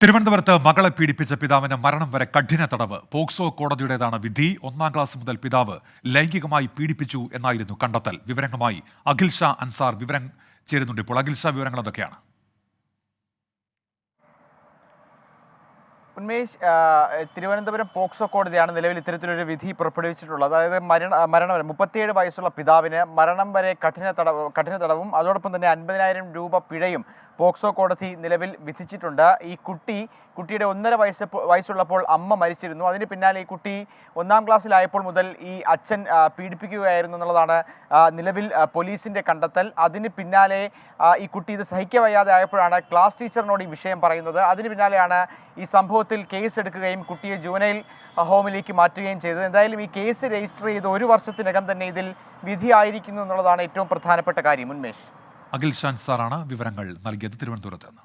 തിരുവനന്തപുരത്ത് മകളെ പീഡിപ്പിച്ച പിതാവിന് മരണം വരെ കഠിന തടവ്. പോക്സോ കോടതിയുടേതാണ് വിധി. 1-ാം ക്ലാസ് മുതൽ പിതാവ് ലൈംഗികമായി പീഡിപ്പിച്ചു എന്നായിരുന്നു കണ്ടെത്തൽ. വിവരങ്ങളുമായി അഖിൽ ഷാ അൻസാർ ചേരുന്നുണ്ട്. ഇപ്പോൾ അഖിൽ ഷാ, വിവരങ്ങൾ എന്തൊക്കെയാണ്? ഉന്മേഷ്, തിരുവനന്തപുരം പോക്സോ കോടതിയാണ് നിലവിൽ ഇത്തരത്തിലൊരു വിധി പുറപ്പെടുവിച്ചിട്ടുള്ളത്. അതായത് മരണം വരെ 37 വയസ്സുള്ള പിതാവിന് മരണം വരെ കഠിന തടവും അതോടൊപ്പം തന്നെ 50,000 രൂപ പിഴയും പോക്സോ കോടതി നിലവിൽ വിധിച്ചിട്ടുണ്ട്. ഈ കുട്ടിയുടെ 1.5 വയസ്സുള്ളപ്പോൾ അമ്മ മരിച്ചിരുന്നു. അതിന് പിന്നാലെ ഈ കുട്ടി 1-ാം ക്ലാസ്സിലായപ്പോൾ മുതൽ ഈ അച്ഛൻ പീഡിപ്പിക്കുകയായിരുന്നു എന്നുള്ളതാണ് നിലവിൽ പോലീസിന്റെ കണ്ടെത്തൽ. അതിന് പിന്നാലെ ഈ കുട്ടി ഇത് സഹിക്കവയ്യാതെ ആയപ്പോഴാണ് ക്ലാസ് ടീച്ചറിനോട് ഈ വിഷയം പറയുന്നത്. അതിന് പിന്നാലെയാണ് ഈ സംഭവത്തിൽ കേസ് എടുക്കുകയും കുട്ടിയെ ജുവനൈൽ ഹോമിലേക്ക് മാറ്റുകയും ചെയ്തത്. എന്തായാലും ഈ കേസ് രജിസ്റ്റർ ചെയ്ത് 1 വർഷത്തിനകം തന്നെ ഇതിൽ വിധിയായിരിക്കുന്നു എന്നുള്ളതാണ് ഏറ്റവും പ്രധാനപ്പെട്ട കാര്യം. ഉന്മേഷ്, അഖിൽ ഷാ അൻസാറാണ് വിവരങ്ങൾ നൽകിയത് തിരുവനന്തപുരത്ത് നിന്ന്.